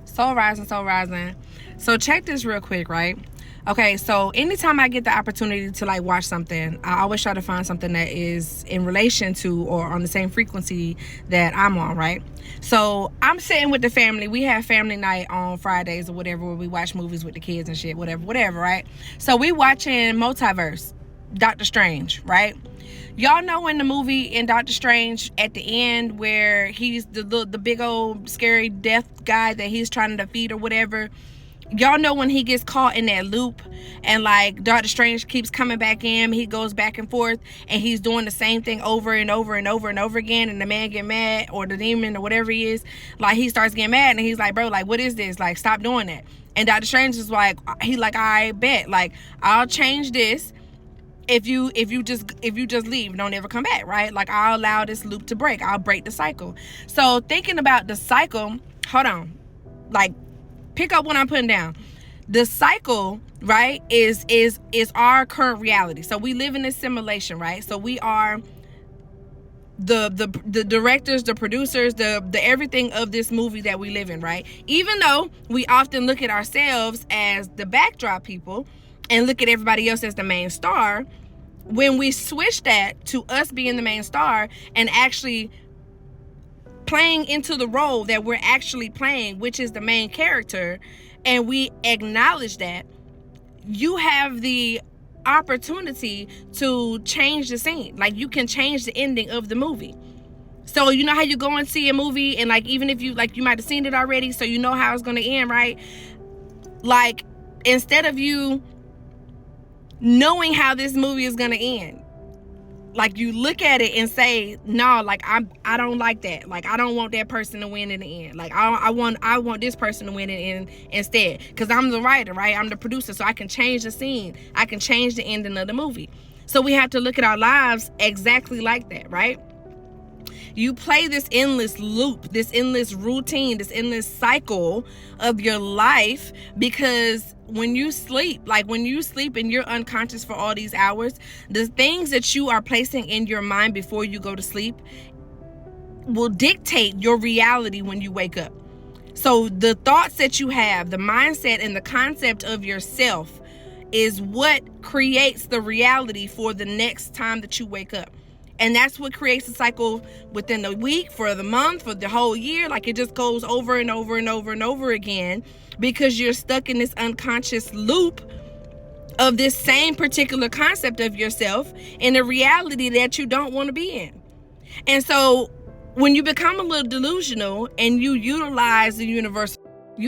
Soul Rising, Soul Rising. So check this real quick, right? Okay, so anytime I get the opportunity to like watch something, I always try to find something that is in relation to or on the same frequency that I'm on, right? So I'm sitting with the family. We have family night on Fridays or whatever, where we watch movies with the kids and shit, whatever, right? So we watching Multiverse, Doctor Strange, right? Y'all know in the movie in Doctor Strange at the end where he's the big old scary death guy that he's trying to defeat or whatever. Y'all know when he gets caught in that loop and like Doctor Strange keeps coming back in, he goes back and forth and he's doing the same thing over and over and over and over again, and the man get mad, or the demon or whatever he is, like he starts getting mad and he's like, bro, like what is this? Like stop doing that. And Doctor Strange is like, I bet, like I'll change this if you just leave, don't ever come back, right? Like I'll allow this loop to break. I'll break the cycle. So thinking about the cycle, hold on, like pick up what I'm putting down. The cycle, right, is our current reality. So we live in this simulation, right? So we are the directors, the producers, the everything of this movie that we live in, right? Even though we often look at ourselves as the backdrop people and look at everybody else as the main star, when we switch that to us being the main star and actually playing into the role that we're actually playing, which is the main character, and we acknowledge that, you have the opportunity to change the scene. Like you can change the ending of the movie. So you know how you go and see a movie and like even if you like you might have seen it already, so you know how it's going to end, right? Like instead of you knowing how this movie is going to end, like you look at it and say, no, like I don't like that. Like I don't want that person to win in the end. Like I want this person to win in the end instead, because I'm the writer, right? I'm the producer, so I can change the scene. I can change the ending of the movie. So we have to look at our lives exactly like that, right? You play this endless loop, this endless routine, this endless cycle of your life, because when you sleep and you're unconscious for all these hours, the things that you are placing in your mind before you go to sleep will dictate your reality when you wake up. So the thoughts that you have, the mindset and the concept of yourself is what creates the reality for the next time that you wake up. And that's what creates a cycle within the week, for the month, for the whole year. Like it just goes over and over and over and over again, because you're stuck in this unconscious loop of this same particular concept of yourself in a reality that you don't want to be in. And so when you become a little delusional and you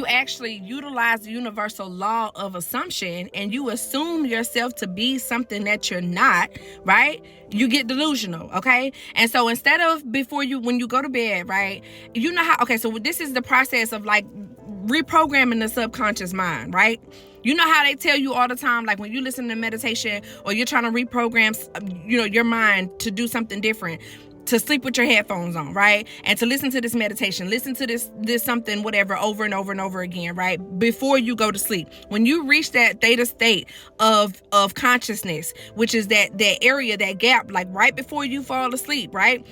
actually utilize the universal law of assumption, and you assume yourself to be something that you're not, right? You get delusional, okay? And so instead of when you go to bed, right? You know how, okay, so this is the process of like reprogramming the subconscious mind, right? You know how they tell you all the time, like when you listen to meditation or you're trying to reprogram, your mind to do something different, to sleep with your headphones on, right? And to listen to this meditation, listen to this something, whatever, over and over and over again, right? Before you go to sleep. When you reach that theta state of consciousness, which is that area, that gap, like right before you fall asleep, right?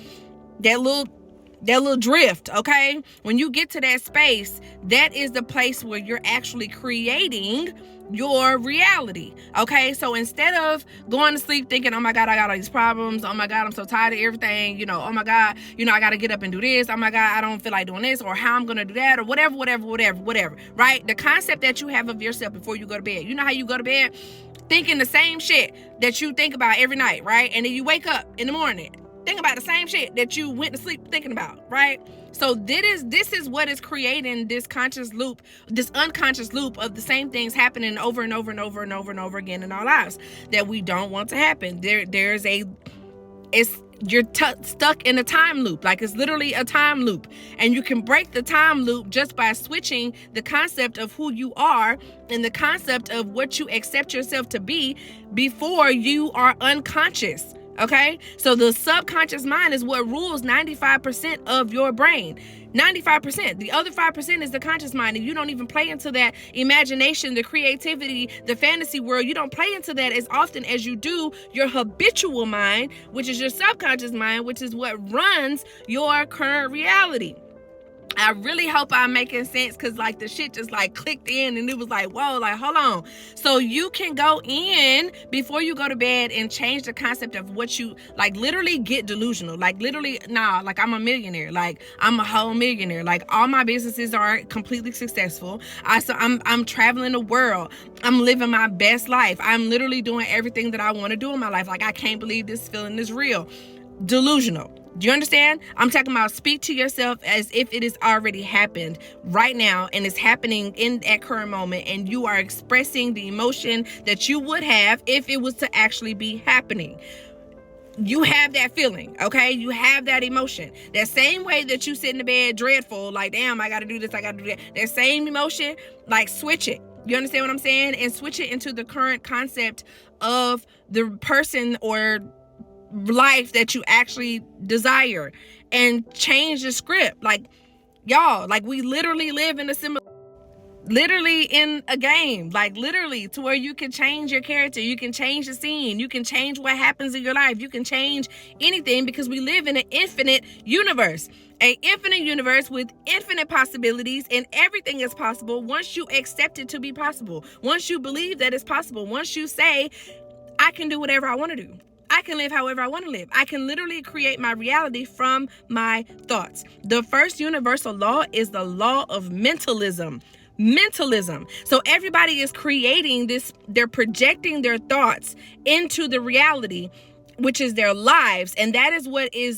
That little drift, okay? When you get to that space, that is the place where you're actually creating your reality, okay? So instead of going to sleep thinking, oh my God, I got all these problems, oh my God, I'm so tired of everything, oh my God, I gotta get up and do this, oh my God, I don't feel like doing this, or how I'm gonna do that, or whatever, right? The concept that you have of yourself before you go to bed. You know how you go to bed thinking the same shit that you think about every night, right? And then you wake up in the morning think about the same shit that you went to sleep thinking about, right? So this is what is creating this conscious loop, this unconscious loop of the same things happening over and over and over and over and over again in our lives that we don't want to happen. You're stuck in a time loop. Like it's literally a time loop, and you can break the time loop just by switching the concept of who you are and the concept of what you accept yourself to be before you are unconscious. Okay, so the subconscious mind is what rules 95% of your brain. 95%. The other 5% is the conscious mind, and you don't even play into that imagination, the creativity, the fantasy world. You don't play into that as often as you do your habitual mind, which is your subconscious mind, which is what runs your current reality. I really hope I'm making sense, because like the shit just like clicked in and it was like, whoa, like hold on. So you can go in before you go to bed and change the concept of what you like, literally get delusional. Like literally, nah, like I'm a millionaire. Like I'm a whole millionaire. Like all my businesses are completely successful. I'm traveling the world. I'm living my best life. I'm literally doing everything that I want to do in my life. Like I can't believe this feeling is real. Delusional. Do you understand? I'm talking about speak to yourself as if it has already happened right now and it's happening in that current moment, and you are expressing the emotion that you would have if it was to actually be happening. You have that feeling, okay? You have that emotion. That same way that you sit in the bed dreadful, like, damn, I gotta do this, I gotta do that. That same emotion, like, switch it. You understand what I'm saying? And switch it into the current concept of the person or life that you actually desire, and change the script. Like, y'all, like we literally live in literally in a game, like literally to where you can change your character, you can change the scene, you can change what happens in your life, you can change anything, because we live in an infinite universe with infinite possibilities, and everything is possible once you accept it to be possible, once you believe that it's possible, once you say, I can do whatever I want to do. I can live however I want to live. I can literally create my reality from my thoughts. The first universal law is the law of mentalism. So everybody is creating this, they're projecting their thoughts into the reality, which is their lives, and that is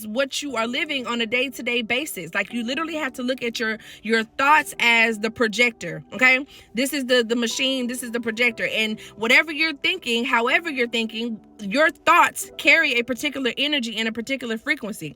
what you are living on a day-to-day basis. Like you literally have to look at your thoughts as the projector. Okay, this is the machine, this is the projector, and whatever you're thinking, however you're thinking, your thoughts carry a particular energy and a particular frequency.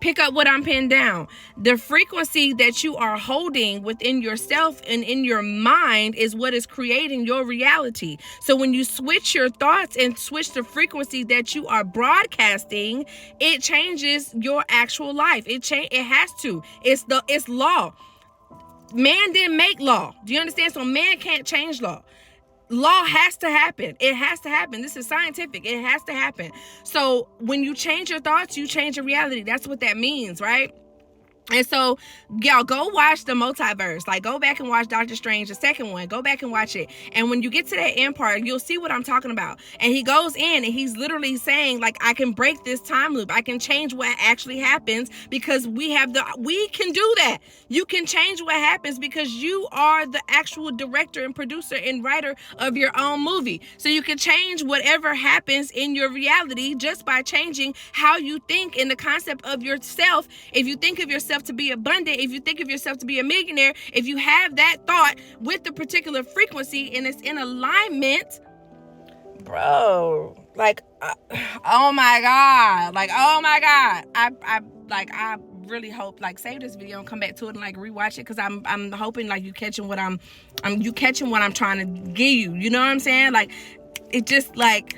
Pick up what I'm pinning down. The frequency that you are holding within yourself and in your mind is what is creating your reality. So when you switch your thoughts and switch the frequency that you are broadcasting, it changes your actual life. It has to. It's law. Man didn't make law. Do you understand? So man can't change law. Law has to happen. It has to happen. This is scientific. It has to happen. So when you change your thoughts, you change your reality. That's what that means, right? And so, y'all, go watch the multiverse. Like, go back and watch Doctor Strange, the second one. Go back and watch it. And when you get to that end part, you'll see what I'm talking about. And he goes in and he's literally saying, like, I can break this time loop. I can change what actually happens, because we can do that. You can change what happens because you are the actual director and producer and writer of your own movie. So you can change whatever happens in your reality just by changing how you think in the concept of yourself. If you think of yourself to be abundant, if you think of yourself to be a millionaire, if you have that thought with the particular frequency and it's in alignment, bro, like, oh my God, I really hope, like, save this video and come back to it and like rewatch it, because I'm hoping like you catching what I'm trying to give you. You know what I'm saying? Like, it just like,